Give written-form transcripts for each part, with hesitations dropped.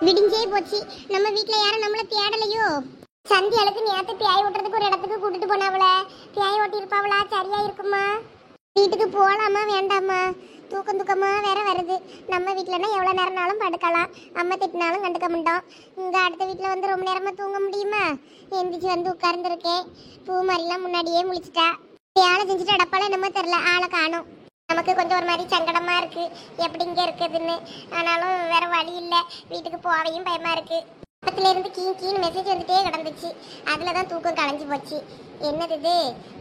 விடிஞ்சே போச்சு. நம்ம வீட்ல யாரும் நம்மள தேடலையோ? சந்தியாளுக்கு நேத்து பியாய் ஓட்டுறதுக்கு ஒரு இடத்துக்கு கூட்டிட்டு போனாவள. பியாய் ஓட்டி இருப்பாவளா? சரியா இருக்குமா? வீட்டுக்கு போலாமா வேண்டாமா? தூக்கமா வேற வருது. நம்ம வீட்டுலன்னா எவ்வளவு நேரம்னாலும் படுக்கலாம். அம்மா திட்டினாலும் கண்டுக்க மாட்டோம். இங்க அடுத்த வீட்டுல வந்து ரொம்ப நேரமா தூங்க முடியுமா? எந்திரிச்சு வந்து உட்கார்ந்துருக்கேன். பூ மாதிரிலாம் முன்னாடியே முழிச்சிட்டா. வேலை செஞ்சுட்டு அடப்பால என்னமோ தெரியல, ஆளை காணும். நமக்கு கொஞ்சம் ஒரு மாதிரி சங்கடமா இருக்கு எப்படி இங்க இருக்குதுன்னு. ஆனாலும் வேற வழி இல்லை. வீட்டுக்கு போவையும் பயமா இருக்கு. பக்கத்துல இருந்து கீன்னு மெசேஜ் வந்துட்டே கிடந்துச்சு. அதுலதான் தூக்கம் களைஞ்சு போச்சு. என்னது இது?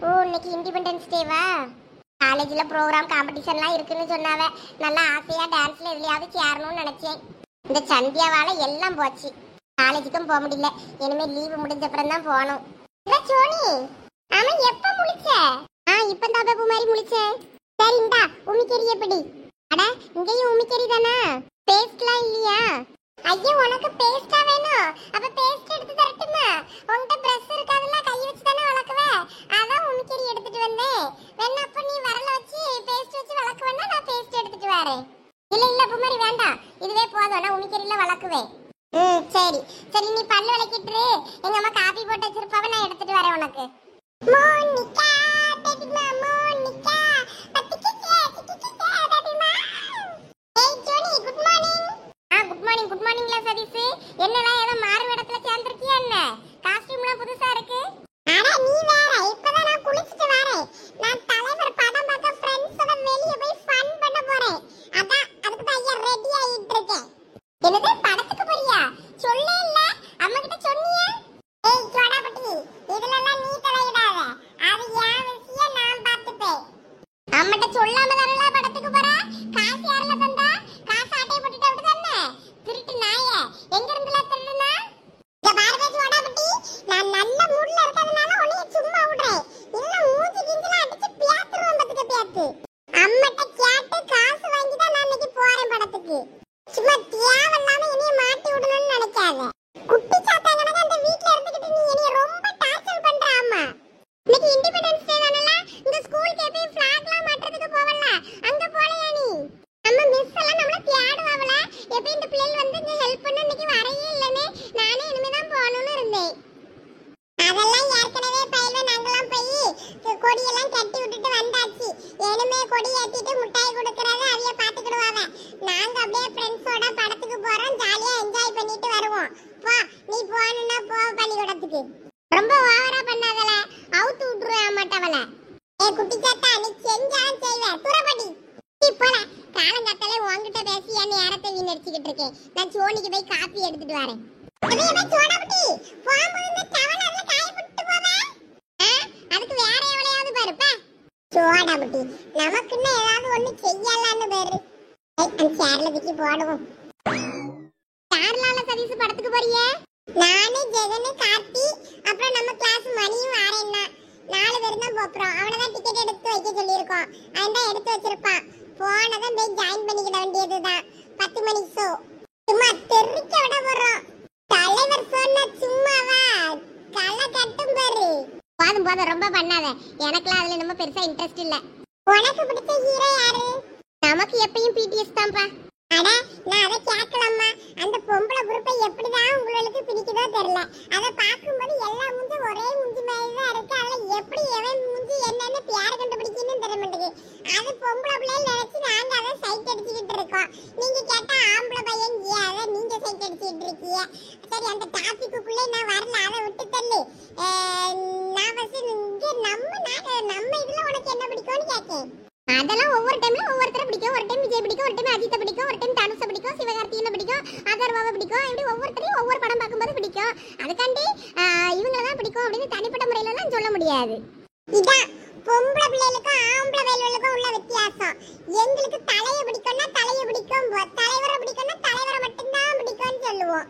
ஓ, இன்னைக்கு இண்டிபெண்டன்ஸ் டேவா? காலேஜ்ல ப்ரோக்ராம் காம்படிஷன்லாம் இருக்குன்னு சொன்னாவ. நல்லா ஆசையா டான்ஸ்ல எதுலையாவது சேரணும்னு நினைச்சேன். இந்த சந்தியாவால எல்லாம் போச்சு. காலேஜுக்கும் போக முடியல. இனிமே லீவு முடிஞ்ச அப்புறம் தான் போகணும். சோனி, ஆமா எப்ப முழிச்ச? இப்ப தான் பாபு மாதிரி முழிச்சேன். சரி இந்தா உமிக்கறி எப்படி? அட இங்கேயும் உமிக்கறி தானா? பேஸ்ட்லாம் இல்லையா? ஐயோ, உனக்கு பேஸ்டா வேணும்? அப்ப பேஸ்ட் எடுத்து தரட்டுமா? உன்கிட்ட பிரஷ் இருக்காதுல்ல, கை வச்சு தானே வளக்குவ. அதான் உமிக்கறி எடுத்துட்டு வந்தேன். வேணா அப்ப நீ வரல வச்சு பேஸ்ட் வச்சு வளக்குவேன்னா நான் பேஸ்ட் எடுத்துட்டு வரேன். இல்ல பூமாரி வேண்டாம், இதுவே போதும். நான் உமிக்கறியில வளக்குவேன். சரி சரி, நீ பல்லு விளக்கிட்டு எங்க அம்மா காபி போட்டு வச்சிருப்பாவ, நான் எடுத்துட்டு வரேன் உனக்கு. மோனிகா டெடிமா, மோனிகா குட் மார்னிங்ல சதீஷ். என்னடா ஏதோ மாறு இடத்துல சேர்ந்திருக்கியா என்ன? காஸ்டியூம்லாம் புதுசா இருக்கு. அட நீ வேற, இப்பதான் நான் குளிச்சிட்டு வரேன். நான் தலைவர் படம் பார்க்க ஃப்ரெண்ட்ஸோட வெளிய போய் ஃபன் பண்ண போறேன். அதான் அதுக்கு தான் ஐயா ரெடி ஆயிட்டு இருக்கேன். என்னது, படத்துக்கு போறியா? சொல்லே இல்ல, அம்மா கிட்ட சொன்னியா? ஏய் சோடாபட்டி, இதெல்லாம் நீ தலையிடாத. அது என் விஷயம், நான் பார்த்துப்பேன். அம்மாட்ட சொல்லாம தானே படத்துக்கு போற? காசு யாரல தந்தா? காசு ஆட்டை போட்டுட்டு அப்படி தானே? திருட்டு நாயே, எங்க இருந்துல திருடுனா? இங்க பாரு பேச்சு ஓடாபட்டி, நான் நல்ல மூட்ல இருக்கறதுனால உன்னை சும்மா விடுறேன். இல்ல மூஞ்சி கிஞ்சில அடிச்சு பேத்துறோம் பத்துக்க பேத்து. அம்மாட்ட கேட்டு காசு வாங்கி தான் நான் இன்னைக்கு போறேன் படத்துக்கு. சும்மா தேவையில்லாம என்னைய மாட்டி விடணும்னு நினைக்காத. குட்டி சாத்தா கணக்கு அந்த வீட்ல இருந்துகிட்டு நீ என்னைய ரொம்ப டார்ச்சர் பண்ற. அம்மா இன்னைக்கு இண்டிபெண்டன்ஸ் டே தானல, இந்த ஸ்கூலுக்கு எப்பயும் ஃபிளாக்லாம் மாட்டறதுக்கு போவல, அங்க போலையா நீ? நம்ம மிஸ் எல்லாம் நம்மள தேடுவாவல. எப்ப இந்த பிள்ளைகள் வந்து இங்க ஹெல்ப் பண்ண இன்னைக்கு வரையே இல்லனே. நானே இனிமே தான் போணும்னு இருந்தேன். அதெல்லாம் ஏற்கனவே பையில நாங்கலாம் போய் கொடி எல்லாம் கட்டி விட்டுட்டு வந்தாச்சு. இனிமே கொடி ஏத்திட்டு முட்டாய் கொடுக்கறத அவிய பாத்துக்கிடுவாங்க. நாங்க அப்படியே ஃப்ரெண்ட்ஸோட படத்துக்கு போறோம், ஜாலியா என்ஜாய் பண்ணிட்டு வருவோம். போ, நீ போணும்னா போ பள்ளிக்கூடத்துக்கு. ரொம்ப ஓவரா பண்ணாதல, அவுத்து விட்டுருவேன் மாட்டவள. குட்டி சாத்தா, நீ செஞ்சாலும் செய்வே. துறபடி நீ போல. காலங்காத்தாலே உன்கிட்ட பேசி என் நேரத்தை வீணடிச்சுக்கிட்டு இருக்கேன். நான் சோனிக்கு போய் காப்பி எடுத்துட்டு வரேன். சோடாபட்டி, போகும்போது இந்த டவல் அதுல காய போட்டு போவே. அதுக்கு வேற எவளையாவது பாருப்பா. சோடாபட்டி, நமக்குன்னு ஏதாவது ஒண்ணு செய்யலான்னு பாரு. அந்த சேர்ல தூக்கி போடுவோம். யாரெல்லாம் சதீஷ் படத்துக்கு போறியே? நானு, ஜெகனு, கார்த்தி, அப்புறம் நம்ம கிளாஸ் மணியும் வரேன்னா 4 பேர் தான் போறோம். அவனதான் டிக்கெட் எடுத்து வைக்க சொல்லியிருக்கோம். அவன் தான் எடுத்து வச்சிருப்பான். போனதான் போய் ஜாயின் பண்ணிக்கிட வேண்டியதுதான். 10 மணி ஷோ. சும்மா தெறிக்க விட போறோம். தலைவர் சொன்ன சும்மாவா களை கட்டும் பாரு. போதும் ரொம்ப பண்ணாத. எனக்குலாம் அதுல நம்ம பெருசா இன்ட்ரெஸ்ட் இல்ல. உனக்கு பிடிச்ச ஹீரோ யாரு? நமக்கு எப்பயும் பிடிஎஸ் தான்ப்பா. அட நான் அதை கேட்கலாமா? அந்த பொம்பளை குரூப்பை எப்படிதான் உங்களுக்கு பிடிக்குதோ தெரியல. அதை பார்க்கும்போது எல்லா மூஞ்சும் ஒரே மூஞ்சி மாதிரி தான் இருக்கு. அதில் எப்படி எவன் மூஞ்சி என்னன்னு பேர் கண்டுபிடிக்கணும்னு தெரிய மாட்டேங்குது. அது பொம்பளை பிள்ளைன்னு நினைச்சு நாங்க அதை சைட் அடிச்சுக்கிட்டு இருக்கோம். நீங்க கேட்டா ஆம்பளை பையன் அதை நீங்க சைட் அடிச்சுட்டு இருக்கீங்க. சரி, அந்த டாபிக்குள்ளே நான் வரல, அதை விட்டு தள்ளு. நான் ஃபர்ஸ்ட் இங்க நம்ம இதுல உனக்கு என்ன பிடிக்கும்னு கேட்கேன். அதெல்லாம் ஒவ்வொரு டைம்ல ஒவ்வொருத்தர பிடிக்கும். ஒரு டைம் விஜய் பிடிக்கும், ஒரு டைம் அஜித் பிடிக்கும், ஒரு டைம் தனுஷ பிடிக்கும், சிவகார்த்திகேயனை பிடிக்கும், அதர்வாவை பிடிக்கும். இப்படி ஒவ்வொருத்தரையும் ஒவ்வொரு படம் பார்க்கும்போது பிடிக்கும். அதுக்காண்டி இவங்கள தான் பிடிக்கும் அப்படின்னு தனிப்பட்ட முறையில எல்லாம் சொல்ல முடியாது. இதான் பொம்பளை பிள்ளைகளுக்கும் ஆம்பளை பிள்ளைகளுக்கும் உள்ள வித்தியாசம். எங்களுக்கு தலையை பிடிக்கும்னா தலையை பிடிக்கும், தலைவரை பிடிக்கும்னா தலைவரை மட்டும்தான் பிடிக்கும்னு சொல்லுவோம்.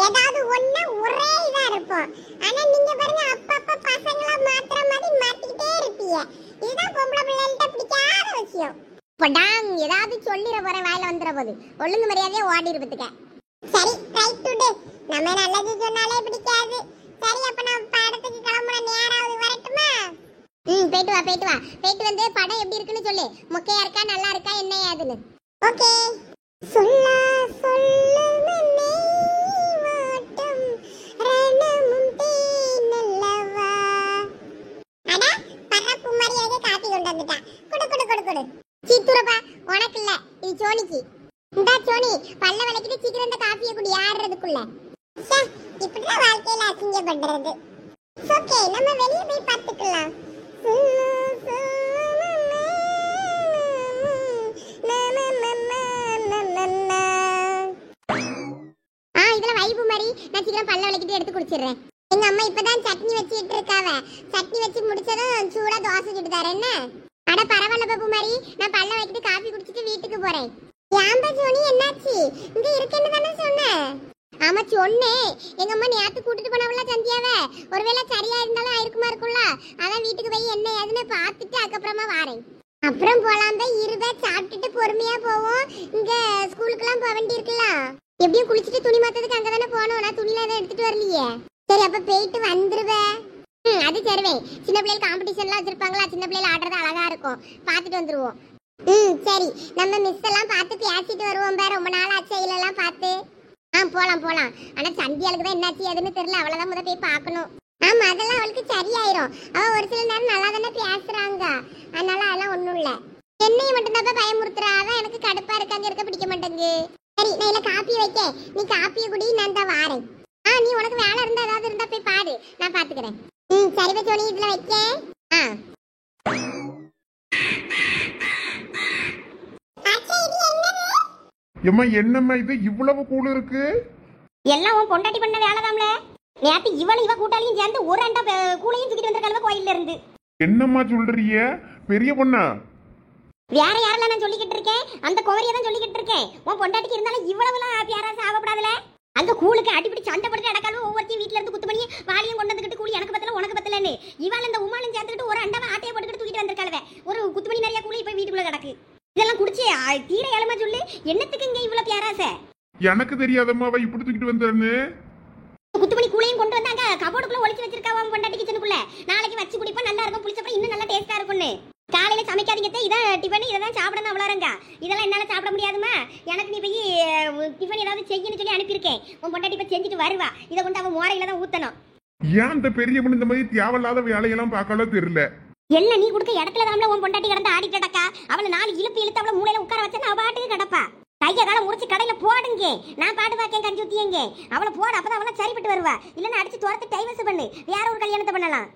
ஏதாவது ஒண்ணு ஒரே இதா இருப்போம். ஆனா நீங்க பாருங்க, அப்பப்ப பசங்களா மாத்திர மாதிரி மாத்திக்கிட்டே இருப்பீங்க. இதுதான் பொம்பளை பிள்ளைகள்ட்ட பிடிக்காத விஷயம். படாங் ஏதாவது சொல்லிர போற வாயில வந்துற போது ஒழுங்கு மரியாதையா ஓடி இருப்பதுக்க. சரி, ரைட் டுடே. நம்ம நல்லது சொன்னாலே பிடிக்காது. சரி, அப்ப நான் படத்துக்கு கிளம்புற நேராவது வரட்டுமா? போயிட்டு வா. போயிட்டு வந்து படம் எப்படி இருக்குன்னு சொல்லு. மொக்கையா இருக்கா நல்லா இருக்கா என்ன ஏதுன்னு. ஓகே. சொல்ல சொல்லு மன்னே கொண்டு வந்துட்டான். குடு குடு குடு குடு. சீத்துறப்பா உனக்கு இல்ல, இது சோனிக்கு. இந்தா சோனி, பல்ல விளக்கிட்டு சீக்கிரம் இந்த காஃபியை குடி ஆடுறதுக்குள்ள. இப்படிதான் வாழ்க்கையில அசிங்கப்படுறது. ஓகே, நம்ம வெளியே போய் பார்த்துக்கலாம். இதுல வைப்பு மாதிரி நான் சீக்கிரம் பல்ல விளக்கிட்டு எடுத்து குடிச்சிடுறேன். எங்க அம்மா இப்பதான் சட்னி வச்சுட்டு இருக்காவ. சட்னி வச்சு முடிச்சதும் சூடா தோசை சுட்டு தரேன். என்ன அட பரவாயில்ல பப்பு மாதிரி, நான் பல்ல வைக்கிட்டு காஃபி குடிச்சிட்டு வீட்டுக்கு போறேன். ஏன்பா சோனி, என்னாச்சு? இங்க இருக்கேன்னு தானே சொன்னேன். ஆமா சொன்னேன். எங்க அம்மா நேத்து கூட்டிட்டு போனவள சந்தியாவ, ஒருவேளை சரியா இருந்தாலும் இருக்கும்ல. அதான் வீட்டுக்கு போய் என்ன ஏதுன்னு பார்த்துட்டு அதுக்கப்புறமா வாரேன். அப்புறம் போலாம் தான் இருவே, சாப்பிட்டுட்டு பொறுமையா போவோம். இங்க ஸ்கூலுக்குலாம் போக வேண்டி இருக்குல்ல. எப்படியும் குளிச்சுட்டு துணி மாத்ததுக்கு அங்கதானே போனோம். நான் துணியில எதுவும் எடுத்துட்டு வரலையே. சரி அப்ப போயிட்டு வந்துருவேன். அது சரிவே. சின்ன பிள்ளைகள் காம்படிஷன்லாம் வச்சிருப்பாங்களா, சின்ன பிள்ளைகள் ஆடுறது அழகா இருக்கும், பார்த்துட்டு வந்துருவோம். சரி, நம்ம மிஸ் எல்லாம் பார்த்து பேசிட்டு வருவோம். ரொம்ப நாள் ஆச்சு எல்லாம் பார்த்து. போலாம் போலாம். ஆனா சந்தியாளுக்கு தான் என்னாச்சு எதுன்னு தெரியல. அவளதான் முத போய் பார்க்கணும். ஆமா, அதெல்லாம் அவளுக்கு சரியாயிரும். அவ ஒரு சில நேரம் நல்லா தானே பேசுறாங்க. அதனால அதெல்லாம் ஒண்ணும் இல்ல. என்னைய மட்டும் தான் பயமுறுத்துறா. அதான் எனக்கு கடுப்பா இருக்காங்க, இருக்க பிடிக்க மாட்டேங்குது. சரி, நான் இல்ல காப்பி வைக்க, நீ காப்பியை குடி, நான் தான் வாரேன். நீ உனக்கு வேலை இருந்தா ஏதாவது இருந்தா போய் பாரு, நான் பாத்துக்கிறேன். சரி சோனி, இதுல வைக்க. எம்மா என்னம்மா இது இவ்வளவு கூழ் இருக்கு? எல்லாம் உன் பொண்டாட்டி பண்ண வேலைதாம்ல. நேத்து இவ கூட்டாளியும் சேர்ந்து ஒரு அண்டா கூளையும் தூக்கிட்டு வந்திருக்காங்க கோயில்ல இருந்து. என்னம்மா சொல்றீங்க? பெரிய பொண்ணா? வேற யாரெல்லாம் நான் சொல்லிக்கிட்டு இருக்கேன்? அந்த கோவரியை தான் சொல்லிக்கிட்டு இருக்கேன். உன் பொண்டாட்டிக்கு இருந்தாலும் இவ்வளவுலாம் பேரா சாவப்படாதுல. அந்த கூழுக்கு அடிப்படி சண்டை போட்டு அடக்காலும் ஒவ்வொருத்தையும் வீட்டுல இருந்து குத்து பண்ணி வாளியும் கொண்டு வந்துக்கிட்டு கூலி எனக்கு பத்தல உனக்கு பத்தலன்னு இவாள் இந்த உமாலும் சேர்த்துக்கிட்டு ஒரு அண்டாவை ஆட்டையை போட்டுக்கிட்டு தூக்கிட்டு வந்திருக்காளவே. ஒரு குத்து மணி நிறைய கூலி இப்ப வீட்டுக்குள்ள கிடக்கு. இதெல்லாம் குடிச்சு தீர ஏழமா சொல்லு. என்னத்துக்கு இங்க இவ்வளவு பேராசை? எனக்கு தெரியாதம்மா அவ இப்படி தூக்கிட்டு வந்தேன்னு. குத்துமணி கூளையும் கொண்டு வந்தாங்க, கபோர்டுக்குள்ள ஒளிச்சு வச்சிருக்காவ பொண்டாட்டி கிச்சனுக்குள்ள. நாளைக்கு வச்சு குடிப்பா, நல்லா இருக்கும், புளிச்சப்பறம் இன்னும் நல்லா டேஸ்டா இருக்கும்னு. காலையில சமைக்காதீங்க, இதான் டிஃபன், இதான் சாப்பிடணும் அவ்வளோங்க. இதெல்லாம் என்னால சாப்பிட முடியாதுமா. எனக்கு நீ போய் டிஃபன் ஏதாவது செய்யணும்னு சொல்லி அனுப்பியிருக்கேன். உன் பொண்டாட்டி போய் செஞ்சுட்டு வருவா. இதை கொண்டு அவன் மோரையில தான் ஊத்தணும். ஏன் அந்த பெரிய பொண்ணு இந்த மாதிரி தேவையில்லாத வேலையெல்லாம் பார்க்கல தெரியல. எல்லாம் நீ கொடுக்க இடத்துல தான் உன் பொண்டாட்டி கிடந்து ஆடிட்டு கிடக்கா. அவளை நாலு இழுத்து அவளை மூளையில உட்கார வச்சா அவ பாட்டுக்கு கிடப்பா. கைய காலம் முடிச்சு கடையில போடுங்க, நான் பாட்டு பாக்கேன் கஞ்சி ஊத்தியங்க. அவளை போட, அப்பதான் அவளை சரிப்பட்டு வருவா. இல்லன்னா அடிச்சு துரத்து டைவர்ஸ் பண்ணு, வேற ஒரு கல்யாணத்தை பண்ணலாம்.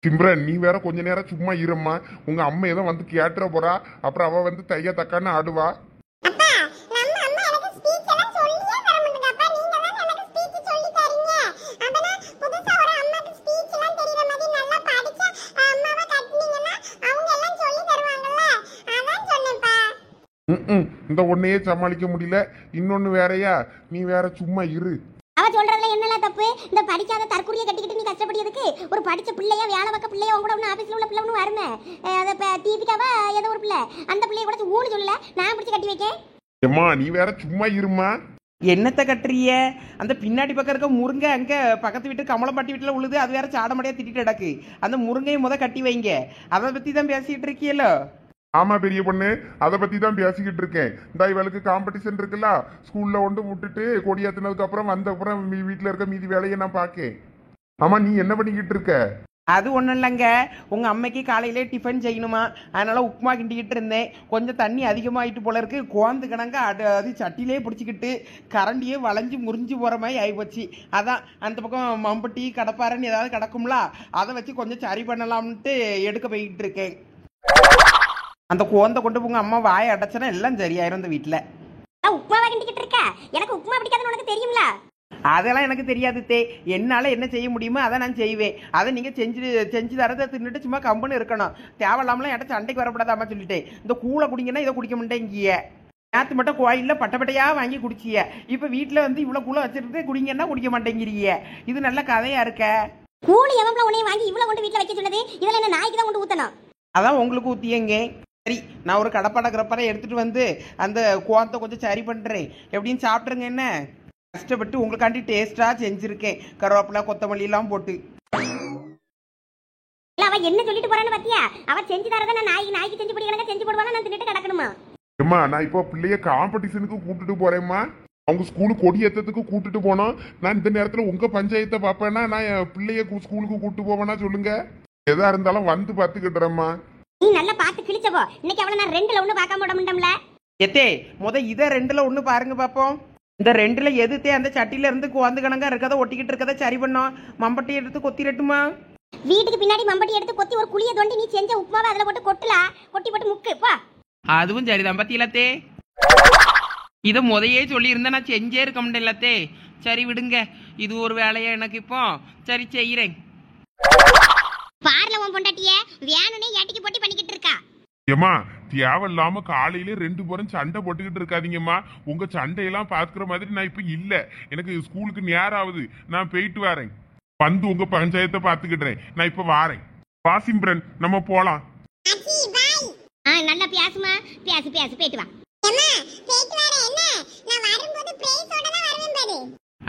சிம்ரன், நீ வேற கொஞ்ச நேரம் சும்மா இரும்மா. உங்க அம்மா ஏதோ வந்து கேட்டுற போறா, அப்புறம் அவ வந்து தைய தக்கான்னு ஆடுவா. இந்த ஒன்னையே சமாளிக்க முடியல, இன்னொன்னு வேறயா? நீ வேற சும்மா இரு. அவ சொல்றதுல என்னலாம் தப்பு? இந்த படிக்காத தற்கூரியை கட்டிக்கிட்டு நீ கஷ்டப்படியதுக்கு ஒரு படிச்ச பிள்ளையா, வேலை பார்க்க பிள்ளையா, உங்க கூட ஒன்று ஆபீஸ்ல உள்ள பிள்ளை ஒன்று வருமே, அதை தீபிக்காவா ஏதோ ஒரு பிள்ளை, அந்த பிள்ளைய கூட ஊன்னு சொல்லல, நான் பிடிச்சி கட்டி வைக்கேன். ஏம்மா நீ வேற சும்மா இருமா. என்னத்தை கட்டுறிய? அந்த பின்னாடி பக்கம் இருக்க முருங்கை அங்க பக்கத்து வீட்டு கமலம்பாட்டி வீட்டுல உழுது, அது வேற சாடமடையா திட்டிட்டு கிடக்கு. அந்த முருங்கையை முத கட்டி வைங்க. அதை பத்தி தான் பேசிட்டு இருக்கியല്ലോ. ஆமா பெரிய பொண்ணு, அதை பத்தி தான் பேசிக்கிட்டு இருக்கேன். இந்த இவளுக்கு காம்படிஷன் இருக்குல்ல, ஸ்கூல்ல ஒன்று விட்டுட்டு கொடியாத்தினதுக்கு அப்புறம் வந்த அப்புறம் வீட்டுல இருக்க மீதி வேலையை நான் பாக்கேன். ஆமா, நீ என்ன பண்ணிக்கிட்டு இருக்க? அது ஒன்றும் இல்லைங்க, உங்கள் அம்மைக்கு காலையிலே டிஃபன் செய்யணுமா, அதனால் உப்புமா கிண்டிக்கிட்டு இருந்தேன். கொஞ்சம் தண்ணி அதிகமாகிட்டு போல இருக்கு, கோந்து கணங்க அது சட்டிலே பிடிச்சிக்கிட்டு கரண்டியே வளைஞ்சு முறிஞ்சு போகிற மாதிரி ஆகிப்போச்சு. அதான் அந்த பக்கம் மம்பட்டி கடப்பாரன்னு ஏதாவது கிடக்கும்ல, அதை வச்சு கொஞ்சம் சரி பண்ணலாம்ன்ட்டு எடுக்க போய்கிட்டு இருக்கேன். அந்த கோந்தை கொண்டு உங்கள் அம்மா வாயை அடைச்சனா எல்லாம் சரியாயிரும் இந்த வீட்டில். உப்புமா கிண்டிக்கிட்டு இருக்க, எனக்கு உப்புமா பிடிக்காதுன்னு உனக்கு தெரியுங்களா? அதெல்லாம் எனக்கு தெரியாது தே. என்னால் என்ன செய்ய முடியுமோ அதை நான் செய்வேன். அதை நீங்கள் செஞ்சு தரதை தின்னுட்டு சும்மா கம்பெனி இருக்கணும். தேவையில்லாமலாம் என்கிட்ட சண்டைக்கு வரப்படாதாமா சொல்லிட்டேன். இந்த கூழை குடிங்கன்னா இதை குடிக்க மாட்டேங்கிய. நேற்று மட்டும் கோயிலில் பட்டையாக வாங்கி குடிச்சிய, இப்போ வீட்டில் வந்து இவ்வளோ கூழை வச்சுட்டு குடிங்கன்னா குடிக்க மாட்டேங்கிறீங்க. இது நல்ல கதையாக இருக்க. கூழ் எவ்வளோ உன்னைய வாங்கி இவ்வளோ கொண்டு வீட்டில் வைக்க சொன்னது? இதில் என்ன நாய்க்கு தான் கொண்டு ஊற்றணும்? அதான் உங்களுக்கு ஊற்றியங்க. சரி, நான் ஒரு கடப்பாடை கிடப்பாடை எடுத்துகிட்டு வந்து அந்த கோவத்தை கொஞ்சம் சரி பண்ணுறேன். எப்படின்னு சாப்பிட்ருங்க. என்ன கஷ்டப்பட்டு உங்களுக்காண்டி டேஸ்டா செஞ்சிருக்கேன், கருவேப்பிலை கொத்தமல்லி போட்டு. அவ என்ன சொல்லிட்டு போறான்னு பாத்தியா? அவ செஞ்சு தரத நான் நாய்க்கு செஞ்சு போடுவாங்க, செஞ்சு போடுவாங்க, நான் தின்னுட்டு கிடக்கணுமா? அம்மா நான் இப்போ பிள்ளைய காம்படிஷனுக்கு கூட்டிட்டு போறேம்மா. அவங்க ஸ்கூலுக்கு கொடி ஏற்றத்துக்கு கூட்டிட்டு போனோம். நான் இந்த நேரத்துல உங்க பஞ்சாயத்தை பார்ப்பேன்னா நான் என் பிள்ளைய ஸ்கூலுக்கு கூட்டு போவேன்னா சொல்லுங்க. எதா இருந்தாலும் வந்து பார்த்துக்கிட்டுறேம்மா. நீ நல்லா பார்த்து கிழிச்சப்போ இன்னைக்கு அவளை நான் 2ல 1 பார்க்க முடியல. எத்தே இதை 2ல் 1 பாருங்க பாப்போம். இந்த 2ல் எதுத்தே அந்த சட்டியில இருந்து குவாந்து கணங்கா இருக்கதை ஒட்டிக்கிட்டு இருக்கதை சரி பண்ணோம். மம்பட்டி எடுத்து கொத்திரட்டுமா? வீட்டுக்கு பின்னாடி மம்பட்டி எடுத்து கொத்தி ஒரு குழியை தோண்டி நீ செஞ்ச உப்புமாவை அதுல போட்டு கொட்டலாம். கொட்டி போட்டு முக்கு பா. அதுவும் சரிதான் பத்தியிலத்தே. இதை முதையே சொல்லி இருந்தா நான் செஞ்சே இருக்க முடியலத்தே. சரி விடுங்க, இது ஒரு வேலையா எனக்கு இப்போ. சரி செய்யறேன். பார்ல உன் பொண்டாட்டிய வேணுனே ஏட்டிக்கு போட்டி பண்ணிக்கிட்டு இருக்கா. ஏமா தேவையில்லாம காலையில 2 பேரும் சண்டை போட்டுக்கிட்டு இருக்காதீங்கம்மா. உங்க சண்டையெல்லாம் பாக்குற மாதிரி நான் இப்ப இல்ல. எனக்கு ஸ்கூலுக்கு நேரம் ஆகுது. நான் போயிட்டு வரேன். வந்து உங்க பஞ்சாயத்தை பாத்துக்கிட்டேன். நான் இப்ப வாரேன். வாசிம்பிரன் நம்ம போலாம். நல்லா பேசுமா, பேசு பேசு போயிட்டு வா.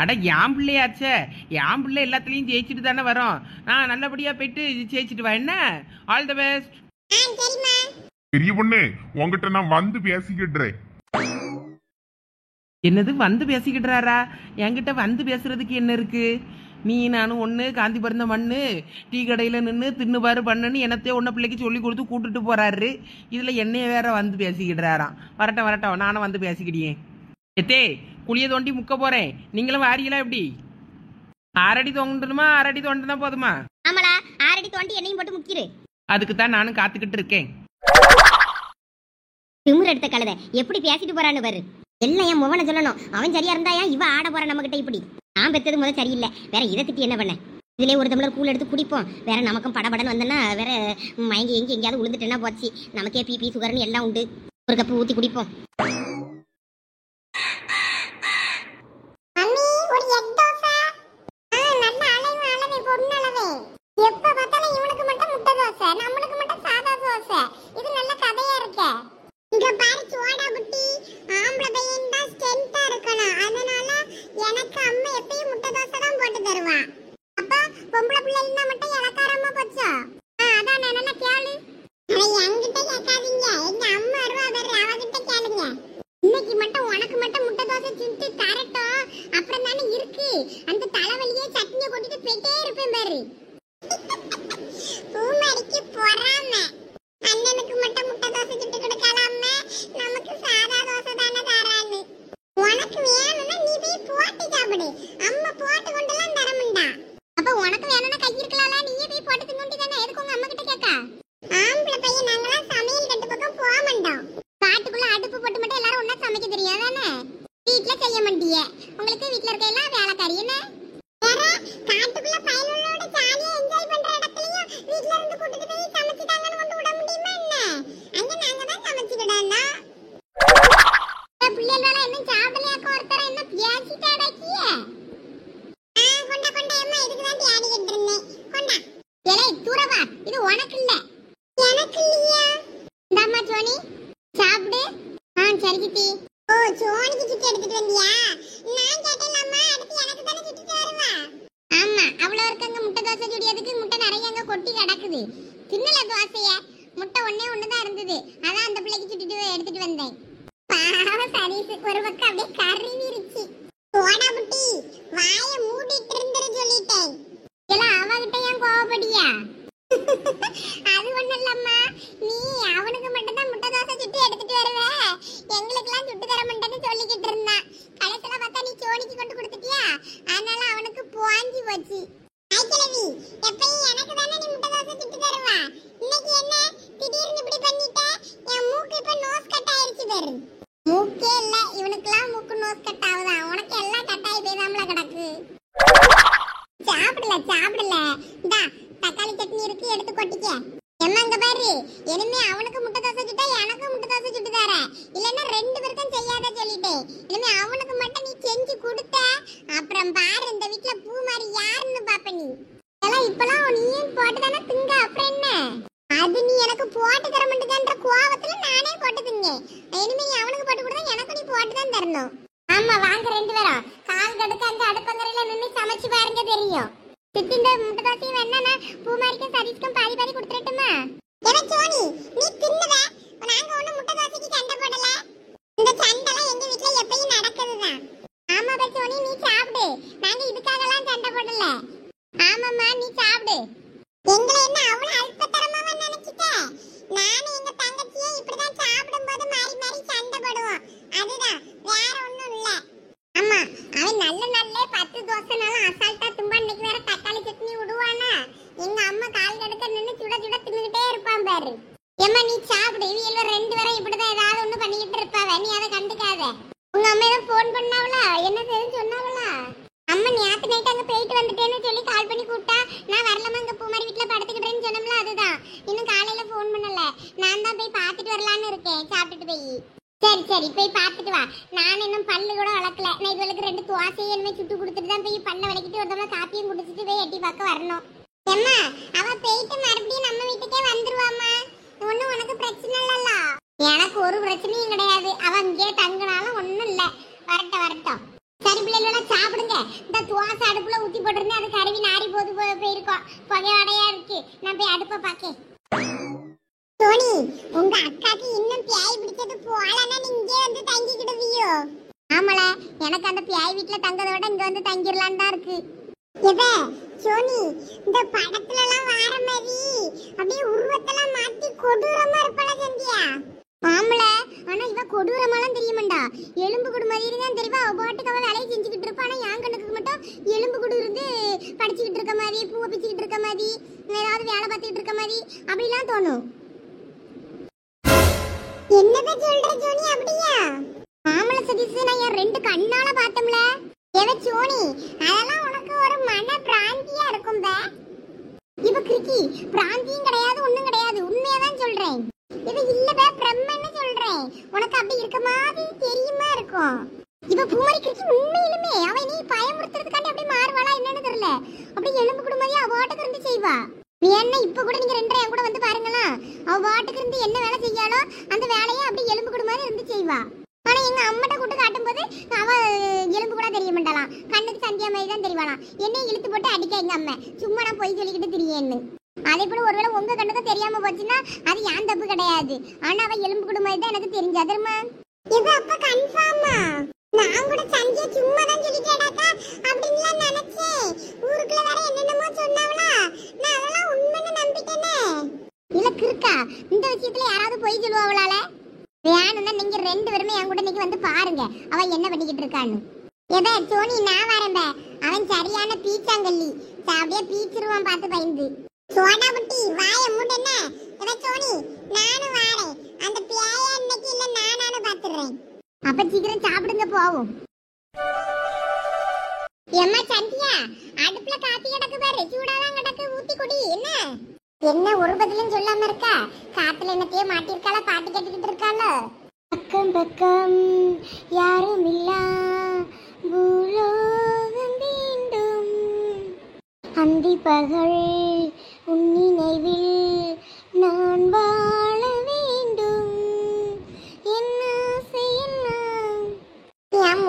அட என் பிள்ளையாச்சே, என் பிள்ளை எல்லாத்துலயும் ஜெயிச்சுட்டு தானே வரோம். நான் நல்லபடியா போயிட்டு ஜெயிச்சுட்டு வா. என்ன ஆல் தி பெஸ்ட். பெரிய பொண்ணு உங்ககிட்ட நான் வந்து பேசிக்கிட்டுறேன். என்னது வந்து பேசிக்கிட்டுறாரா? என்கிட்ட வந்து பேசுறதுக்கு என்ன இருக்கு? நீ நானும் ஒன்று காந்தி பிறந்த மண்ணு டீ கடையில் நின்று தின்னு பாரு பண்ணுன்னு என்னத்தையே ஒன்றை பிள்ளைக்கு சொல்லி கொடுத்து கூட்டுட்டு போறாரு. இதில் என்னைய வேற வந்து பேசிக்கிட்டுறாராம். வரட்டும் நானும் வந்து பேசிக்கிட்டேன். எத்தே குழியை தோண்டி முக்க போறேன். நீங்களும் வாரீங்களா? எப்படி 6 அடி தோண்டணுமா 6 அடி தோண்டினா போதுமா? ஆமாடா 6 அடி தோண்டி என்னையும் போட்டு முக்கிரு. அதுக்கு தான் நானும் காத்துக்கிட்டு இருக்கேன். திமிர் எடுத்த கழுதை எப்படி பேசிட்டு போறான்னு பாரு. எல்லாம் என் முவனை சொல்லணும். அவன் சரியா இருந்தாயா இவ ஆட போற நம்ம கிட்ட. இப்படி நான் பெத்தது முதல் சரியில்லை. வேற இதை திட்டி என்ன பண்ண? இதுல ஒரு டம்ளர் கூழ் எடுத்து குடிப்போம். வேற நமக்கும் படபடன்னு வந்தோன்னா வேற மயங்கி எங்கேயாவது உளுந்துட்டேன்னா போச்சு. நமக்கே பிபி சுகர்னு எல்லாம் உண்டு. ஒரு கப்பு ஊத்தி குடிப்போம். நீ சாப்பிடு. நாங்க இதுக்காகலாம் சண்டை போடல. ஆமாம்மா நீ சாப்பிடு. எங்களை என்ன அவ்வளவு அல்பத்தரமாவா நினைச்சிட்ட? நானும் எங்க தங்கச்சியும் இப்படிதான் சாப்பிடும்போது மாறி மாறி சண்டை போடுவோம். அதுதான், வேற ஒண்ணும் இல்ல. ஆமா, அவன் நல்ல நல்ல 10 தோசைனாலும் அசால்ட்டா தும்பா. இன்னைக்கு வேற தக்காளி சட்னி விடுவானா? எங்க அம்மா கால் கடுக்க நின்னு சுட சுட தின்னுகிட்டே இருப்பான் பாரு. ஏம்மா நீ சாப்பிடு. இவங்க 2 பேரும் இப்படிதான் ஏதாவது ஒண்ணு பண்ணிக்கிட்டு இருப்பாவ. நீ அதை கண்டுக்காத. உங்க அம்மா ஏதோ போன் பண்ணாவளா? என்ன தெரியும் சொன்னாவளா? அம்மா நேத்து நைட் அங்க போயிட்டு வந்துட்டேன்னு சொல்லி கால் பண்ணி கூப்பிட்டா. நான் வரலாமா அங்க பூமாரி வீட்டுல படுத்துக்கிட்டேன்னு சொன்னோம்ல, அதுதான். இன்னும் காலையில போன் பண்ணல. நான் தான் போய் பார்த்துட்டு வரலான்னு இருக்கேன், சாப்பிட்டுட்டு போய். சரி சரி போய் பார்த்துட்டு வா. நான் இன்னும் பல்லு கூட வளர்க்கல. நான் இதுவளுக்கு 2 தோசையும் என்ன சுட்டு கொடுத்துட்டு தான் போய் பல்ல வளைக்கிட்டு ஒரு தடவை காப்பியும் குடிச்சிட்டு போய் எட்டி பார்க்க வரணும். ஏம்மா அவ போயிட்டு மறுபடியும் நம்ம வீட்டுக்கே வந்துருவாமா. ஒன்னும் உனக்கு பிரச்சனை இல்லல்ல? எனக்கு ஒரு பிரச்சனையும் கிடையாது. அவ இங்கே தங்கினாலும் ஒன்னும் இல்ல. வரட்டும் வரட்டும். சரி பிள்ளைகளோட சாப்பிடுங்க. இந்த தோசை அடுப்புல ஊத்தி போட்டிருந்தேன், அது கருவி நாரி போயிருக்கோம். புகையோடையா இருக்கு. நான் போய் அடுப்பை பார்க்கேன். சோனி, உங்க அக்காக்கு இன்னும் பியாய் பிடிச்சது போலன்னா நீ இங்கே வந்து தங்கிக்கிடுவியோ? ஆமால, எனக்கு அந்த பியாய் வீட்டுல தங்கதை விட இங்க வந்து தங்கிடலான்னு தான் இருக்கு. சோனி, இந்த படத்துல எல்லாம் வார மாதிரி அப்படியே உருவத்தெல்லாம் மாத்தி கொடூரமா இருப்பாள சந்தியா? ஆமல, ஆனா இவ கொடூரமாலாம் தெரியுமாண்டா. எலும்பு குடு மாதிரி தான் தெரிவா. அவ பாட்டுக்கு அவ வேலையை செஞ்சுக்கிட்டு இருப்பா. ஆனா என் கண்ணுக்கு மட்டும் எலும்பு குடு இருந்து படிச்சுக்கிட்டு இருக்க மாதிரி, பூவை பிச்சுக்கிட்டு இருக்க மாதிரி, ஏதாவது வேலை பார்த்துக்கிட்டு இருக்க மாதிரி அப்படிலாம் தோணும். என்னது சொல்ற சோனி? அப்படியா? ஆமல சதீஷ், நான் என் 2 கண்ணால பார்த்தோம்ல. ஏவ சோனி, அதெல்லாம் உனக்கு ஒரு மன பிராந்தியா இருக்கும் பே. இவ கிறுக்கி, பிராந்தியும் கிடையாது ஒண்ணும் கிடையாது. உண்மையாதான் சொல்றேன். இது இல்ல பே, பிரம்மன்னு சொல்றேன். உனக்கு அப்படி இருக்க மாதிரி தெரியுமா இருக்கும். இவ பூமாரி கிறுக்கி உண்மையிலுமே அவ நீ பயமுறுத்துறதுக்காண்டி அப்படி மாறுவாளா என்னன்னு தெரியல. அப்படி எலும்பு குடு மாதிரி அவ வாட்டுக்கு இருந்து செய்வா. நீ என்ன இப்ப கூட நீங்க 2 என் கூட வந்து பாருங்களா. அவ வாட்டுக்கு இருந்து என்ன வேலை செய்யாலோ அந்த வேலையை அப்படி எலும்பு குடு மாதிரி இருந்து செய்வா. ஆனா எங்க அம்மட்ட கூட்டு காட்டும் போது அவ எலும்பு கூட தெரிய மாட்டாளாம். கண்ணுக்கு சந்தியா மாதிரி தான் தெரியவாளாம். என்னை இழுத்து போட்டு அடிக்க எங்க அம்மா. சும்மா நான் போய் சொல்லிக்கிட்டு திரியேன்னு. அதே போல ஒருவேளை உங்க கண்ணுக்கு தெரியாம போச்சுன்னா அது ஏன் தப்பு கிடையாது. ஆனா அவ எலும்பு கூட மாதிரி தான் எனக்கு தெரிஞ்சா தெரியுமா? இது அப்ப கன்ஃபார்மா? நான் கூட சந்தியா சும்மா தான் சொல்லிட்டேடாக்கா அப்படின்ல நினைச்சேன். ஊருக்குள்ள வேற என்னென்னமோ சொன்னாவளா, நான் அதெல்லாம் உண்மைன்னு நம்பிட்டேனே. இல்ல கிறுக்கா, இந்த விஷயத்துல யாராவது போய் சொல்லுவாங்களால? வேணும்னா நீங்க 2 பேருமே என் கூட இன்னைக்கு வந்து பாருங்க அவ என்ன பண்ணிக்கிட்டு இருக்கான்னு. ஏதே சோனி, நான் வரேன்ப. அவன் சரியான பீச்சாங்கல்லி. அப்படியே பீச்சிருவான் பார்த்து பயந்து. சோடா புட்டி வாய மூடுன. ஏதே சோனி, நானும் வரேன். அந்த பியாய இன்னைக்கு இல்ல நானானு பாத்துறேன். அப்ப சீக்கிரம் சாப்பிடுங்க போவோம். எம்மா சந்தியா, அடுப்புல காப்பி கிடக்கு பாரு. சூடாதான் கிடக்கு, ஊத்தி குடி. என்ன ஒரு பதிலும் சொல்லாம இருக்கா? காத்துல என்னத்தையோ மாட்டிருக்காளா, பாட்டு கேட்டுக்கிட்டு இருக்காள. பக்கம் பக்கம் யாரும் இல்ல பூலோகம் வேண்டும். அந்தி பகல் உன் நினைவில் நான் வாழ வேண்டும். என்ன செய்யணும்? என்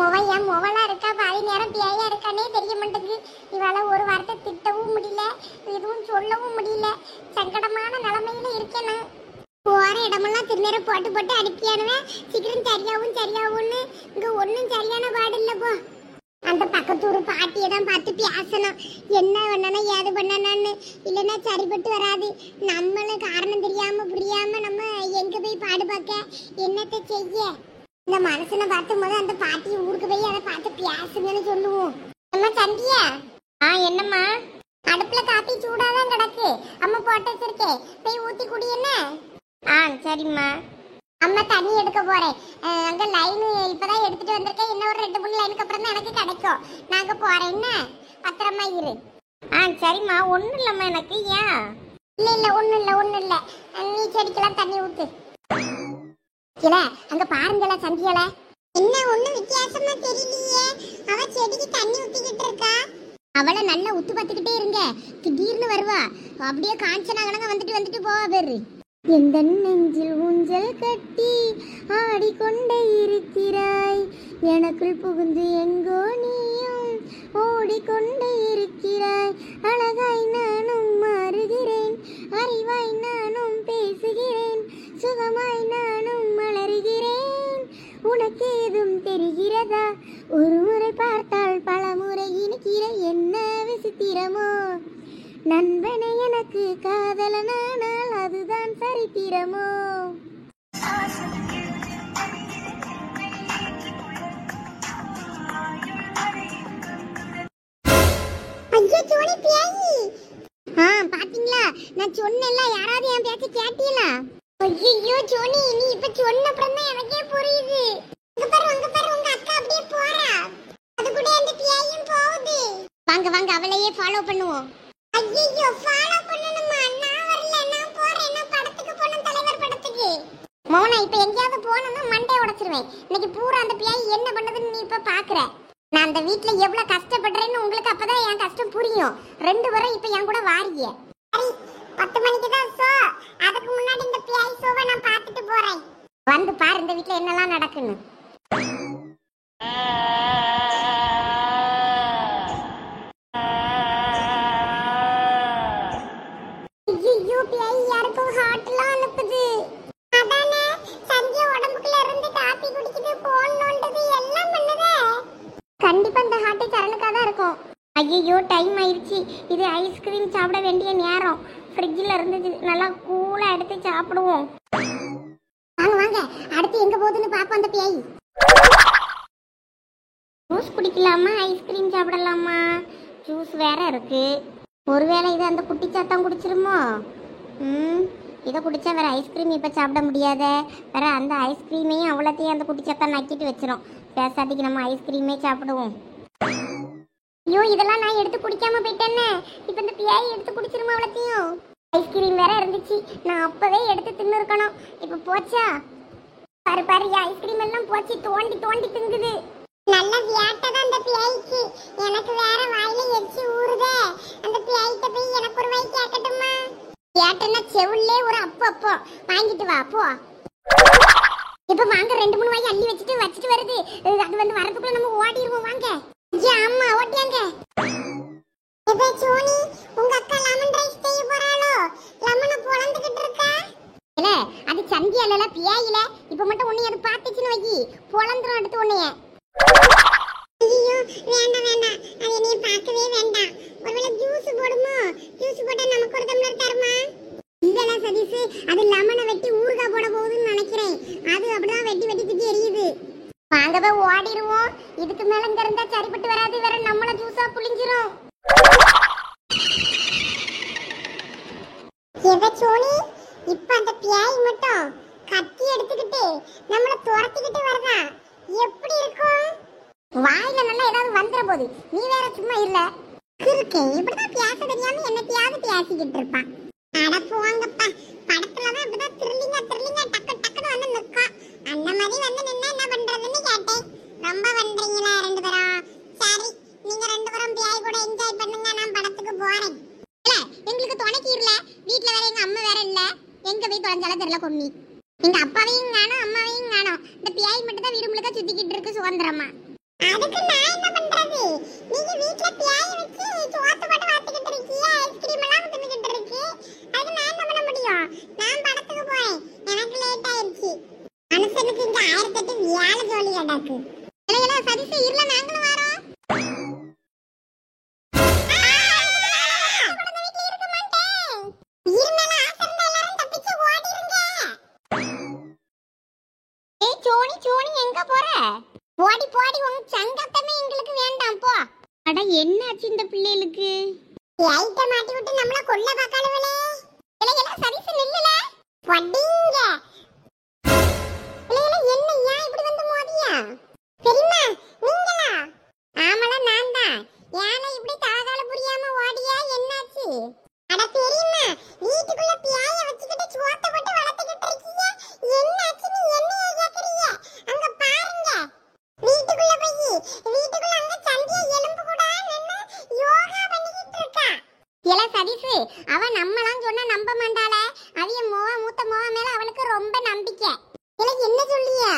முவலா இருக்கா, பாதி நேரம் பியாயா இருக்கானே தெரிய மாட்டேங்குது. இவாள ஒரு வார்த்தை திட்டவும் முடியல, எதுவும் சொல்லவும் முடியல. சங்கடமான நிலைமையில இருக்கேன். போற இடமெல்லாம் திருநேரம் போட்டு போட்டு அடிப்பியானுவேன். சீக்கிரம் சரியாவும்னு இங்க ஒன்னும் சரியான பாடு இல்ல. போ, அந்த பக்கத்தூர் பாட்டியை தான் பார்த்து பேசணும். என்ன பண்ணனா ஏது பண்ணனான்னு. இல்லைன்னா சரிப்பட்டு வராது. நம்மளும் காரணம் தெரியாம புரியாம நம்ம எங்க போய் பாடு பார்க்க என்னத்தை செய்ய? இந்த மனுஷனை பார்த்தும் போது அந்த பாட்டி ஊருக்கு போய் அதை பார்த்து பேசுங்கன்னு சொல்லுவோம். அம்மா சந்தியா. என்னம்மா? அடுப்புல காப்பி சூடாதான் கிடக்கு. அம்மா போட்டு வச்சிருக்கேன், போய் ஊத்தி குடி. என்ன? சரிம்மா. அம்மா தண்ணி எடுக்க போறேன். அங்க லைன் இப்பதான் எடுத்துட்டு வந்திருக்கேன். இன்னும் ஒரு 2 3 லைனுக்கு அப்புறம் தான் எனக்கு கிடைக்கும். நாங்க போறேன். என்ன? பத்திரமா இரு. சரிம்மா. ஒண்ணும் இல்லம்மா எனக்கு. ஏன்? இல்ல ஒண்ணும் இல்ல. நீ செடிக்கெல்லாம் தண்ணி ஊத்து. இல்ல அங்க பாருங்களா சந்தியால. என்ன ஒண்ணும் வித்தியாசமா தெரியலையே. அவ செடிக்கு தண்ணி ஊத்திக்கிட்டு இருக்கா. அவளை நல்லா உத்து பார்த்துக்கிட்டே இருங்க. திடீர்னு வருவா. அப்படியே காஞ்சனாகனங்க வந்துட்டு போவா பேரு. எந்த நெஞ்சில் ஊஞ்சல் கட்டி ஆடிக்கொண்டே இருக்கிறாய். எனக்குள் புகுந்து எங்கோ நீயும் ஓடிக்கொண்டே இருக்கிறாய். அழகாய் நானும் மாறுகிறேன், அறிவாய் நானும் பேசுகிறேன், சுகமாய் நானும் மலருகிறேன். உனக்கு ஏதும் தெரிகிறதா? ஒரு முறை பார்த்தால் பல முறை இனிக்கிற என்ன விசித்திரமோ நண்பனை எனக்கு காதலனானால் அதுதான் சரித்திரமோ. ஐயோ சோனி பேயி. பாத்தீங்களா நான் சொன்னேன்ல, யாராவது என் பேச்ச கேட்டீங்களா? ஐயோ சோனி நீ இப்ப சொன்ன அப்புறம் தான் எனக்கே புரியுது. அங்க பாரு உங்க அக்கா அப்படியே போறா. அது கூட அந்த பேயும் போகுது. வாங்க வாங்க அவளையே ஃபாலோ பண்ணுவோம். ஐயோ ஃபாலோ பண்ணணுமா? நான் வரல, நான் போறேன். நான் படத்துக்கு போறேன், தலைவர் படத்துக்கு. மோனா இப்ப எங்கயாவது போனேன்னா மண்டே உடைச்சிருவேன். இன்னைக்கு பூரா அந்த பேய் என்ன பண்ணுதுன்னு நீ இப்ப பாக்குற. நான் அந்த வீட்ல எவ்வளவு கஷ்டப்படுறேன்னு உங்களுக்கு அப்பதான் என் கஷ்டம் புரியும். 2 வரை இப்ப என் கூட வாரியே. 10 மணிக்கு தான் ஷோ. அதுக்கு முன்னாடி இந்த பேய் ஷோவை நான் பார்த்துட்டு போறேன். வந்து பாரு இந்த வீட்ல என்னெல்லாம் நடக்குன்னு. ஐயோ பேய் யாருக்கும் ஹார்ட்லாம் அனுப்புது. அதானே சஞ்சய் உடம்புக்குள்ள இருந்து காபி குடிக்குது, போன் நோண்டுது, எல்லாம் பண்ணுதே. கண்டிப்பா இந்த ஹார்ட் சரணுக்காக தான் இருக்கும். ஐயோ டைம் ஆயிடுச்சு. இது ஐஸ்கிரீம் சாப்பிட வேண்டிய நேரம். ஃப்ரிட்ஜில் இருந்துச்சு, நல்லா கூலாக எடுத்து சாப்பிடுவோம். வாங்க வாங்க அடுத்து எங்க போகுதுன்னு பார்ப்போம் அந்த பேய். ஜூஸ் குடிக்கலாமா ஐஸ்கிரீம் சாப்பிடலாமா? ஜூஸ் வேற இருக்கு. ஒருவேளை இது அந்த குட்டி சாத்தான் குடிச்சிருமோ? இதை குடிச்சா வேற ஐஸ்கிரீம் இப்போ சாப்பிட முடியாத. வேற அந்த ஐஸ்கிரீமையும் அவ்வளோத்தையும் அந்த குட்டி சாத்தான் நக்கிட்டு வச்சிரும். பேசாட்டிக்கு நம்ம ஐஸ்கிரீமே சாப்பிடுவோம். ஐயோ இதெல்லாம் நான் எடுத்து குடிக்காம போயிட்டேன்னு. இப்போ இந்த பேய் எடுத்து குடிச்சிருமா அவ்வளோத்தையும்? ஐஸ்கிரீம் வேற இருந்துச்சு, நான் அப்பவே எடுத்து தின்னு இருக்கணும். இப்போ போச்சா? பாரு பாரு ஐஸ்கிரீம் எல்லாம் போச்சு, தோண்டி தோண்டி திங்குது. நல்ல வியாட்டதான் அந்த பேய்க்கு. எனக்கு வேற வாயில எச்சி ஊறுதே. அந்த பேய்கிட்ட போய் எனக்கு ஒரு வாய் கேட்கட்டுமா? கேட்டனா செவுல்லே ஒரு அப்போ வாங்கிட்டு வா போ. இப்ப வாங்க 2-3 வாய் அள்ளி வச்சுட்டு வருது. அது வந்து வரதுக்குள்ள நம்ம ஓடிடுவோம். வாங்க. அம்மா ஓட்டியாங்க. எப்ப சோனி உங்க அக்கா லெமன் ரைஸ் செய்ய போறாளோ? லெமனை பொளந்துக்கிட்டு இருக்கா. இல்ல அது சந்தியால பியாயில. இப்ப மட்டும் உன்னை அது பாத்துச்சுன்னு வைக்கி பொளந்துரும் அடுத்து உன்னைய. ஐயோ வேண்டாம் வேண்டாம், அது நீ பார்க்கவே வேண்டாம். ஒருவேளை ஜூஸ் போடுமோ? ஜூஸ் போட்டா நமக்கு ஒரு டம்ளர் தருமா? இல்லல சதீஷ், அது லெமனை வெட்டி ஊறுகாய் போட போகுதுன்னு நினைக்கிறேன். அது அப்படிதான் வெட்டி வெட்டி தூக்கி எரியுது. வாங்கவே ஓடிடுவோம். இதுக்கு மேல இங்க இருந்தா சரிப்பட்டு வராது. வேற நம்மள ஜூஸா புளிஞ்சிரும். சோனி இப்ப அந்த பியாய் மட்டும் கத்தி எடுத்துக்கிட்டு நம்மள துரத்திக்கிட்டு வரதா எப்படி இருக்கும்? வாயில நல்லா ஏதாவது வந்துற போது. நீ வேற சும்மா இல்ல இருக்கேன். இப்படிதான் பேச தெரியாம என்னத்தையாவது பேசிக்கிட்டு இருப்பான். அட போங்கப்பா, படத்துலதான் இப்படிதான் த்ரில்லிங்கா டக்கு டக்குன்னு வந்து நிற்கும். அந்த மாதிரி வந்து நின்னா என்ன பண்றதுன்னு கேட்டேன். ரொம்ப பண்றீங்களா 2 பேரும்? சரி நீங்க 2 பேரும் பியாய் கூட என்ஜாய் பண்ணுங்க, நான் படத்துக்கு போறேன். இல்ல எங்களுக்கு துணைக்கு இல்ல, வீட்டுல வேற எங்க அம்மா வேற இல்ல. எங்க போய் தொலைஞ்சாலும் தெரியல கொம்மி. எங்க அப்பாவையும் காணோம் அம்மாவையும் காணோம். இந்த பியாய் மட்டும் தான் வீடு முழுக்க சுத்திக்கிட்டு இருக்கு சுதந்திரமா. அதுக்கு நான் என்ன பண்றது? நீங்க வீட்ல பியாய் வச்சு சோத்து போட்டு வாத்திக்கிட்டு இருக்கீங்க, ஐஸ்கிரீம் எல்லாம் தின்னுக்கிட்டு இருக்கு. அதுக்கு நான் என்ன பண்ண முடியும்? நான் படத்துக்கு போறேன், எனக்கு லேட் ஆயிருச்சு. மனுஷனுக்கு இங்க 1008 வேலை ஜோலி கிடக்கு. இல்லையா சதீஷ் இருல, நாங்களும் வரோம். சோனி எங்க போற? போடி போடி, உன் சங்கத்தமே எங்களுக்கு வேண்டாம் போ. அட என்னாச்சு இந்த பிள்ளைகளுக்கு? லைட்ட மாட்டி விட்டு நம்மள கொல்ல பாக்காளவளே. இல்லையா சதீஷ் நில்லுல படிங்க. இல்லையா என்ன ஏன் இப்படி வந்து மோதியா? தெரியுமா நீங்களா? ஆமல நான் தான். ஏன்னா இப்படி தலகால புரியாம ஓடியா என்னாச்சு? அட தெரியுமா வீட்டுக்குள்ள பியாய வச்சுக்கிட்டு சோத்த போட்டு வளர்த்துக்கிட்டு இருக்கீங்க. என்னாச்சு நீ என்னைய கேக்குறீங்க? அங்க பாருங்க. வீட்டுக்குள்ள அங்க சந்தியா எலும்பு கூட நின்னு யோகா பண்ணிக்கிட்டு இருக்கா. இல்ல சதீஷ், அவ நம்மலாம் சொன்னா நம்ப மாட்டாளே. அவிய மூத்த மோவ மேல அவளுக்கு ரொம்ப நம்பிக்கை. இல்ல என்ன சொல்லியா?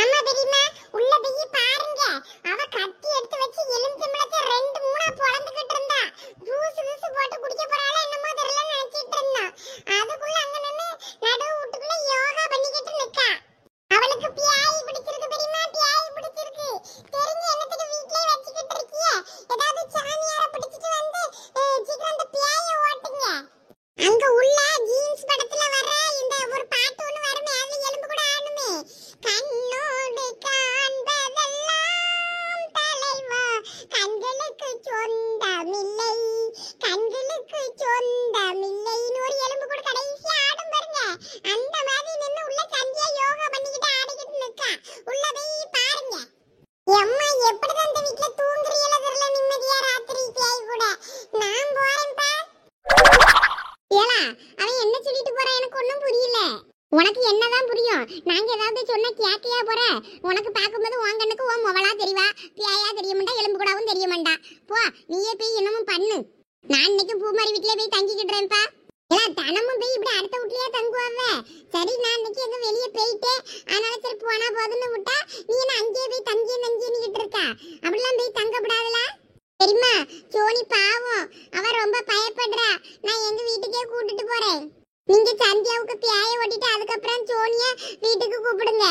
ஆமா தெரியுமா, உள்ள போய் பாருங்க. அவ கத்தி எடுத்து வச்சு எலும்பு முளைக்க 2-3 பொளந்துக்கிட்டு இருந்தா. ஜூஸ் போட்டு குடிக்க போறாளா என்னமோ தெரியல நினைச்சிட்டு இருந்தா. அதுக்குள்ள அங்க நின்னு நடு வீட்டுக்குள்ள யோகா பண்ணிக்கிட்டு நிக்கா. அவளுக்கு பியாய் பிடிச்சிருக்கு தெரியுமா? பியாய் பிடிச்சிருக்கு. தெரிஞ்சு என்னத்துக்கு போ, நீயே போய் என்னமோ பண்ணு. நான் இன்னைக்கு பூமாரி வீட்லயே போய் தங்கிக்கிடுறேன்ப்பா. எல்லாம் தினமும் போய் இப்படி அடுத்த வீட்லயே தங்குவாவ. சரி நான் இன்னைக்கு எங்க வெளியே போயிட்டேன், அதனால சரி போனா போதுன்னு விட்டா நீ என்ன அங்கேயே போய் தங்கிட்டு இருக்கா? அப்படிலாம் போய் தங்கப்படாதுல தெரியுமா? சோனி பாவம், அவ ரொம்ப பயப்படுறா. நான் எங்க வீட்டுக்கே கூட்டிட்டு போறேன். நீங்க சந்தியாவுக்கு பியாய ஓட்டிட்டு அதுக்கப்புறம் சோனிய வீட்டுக்கு கூப்பிடுங்க.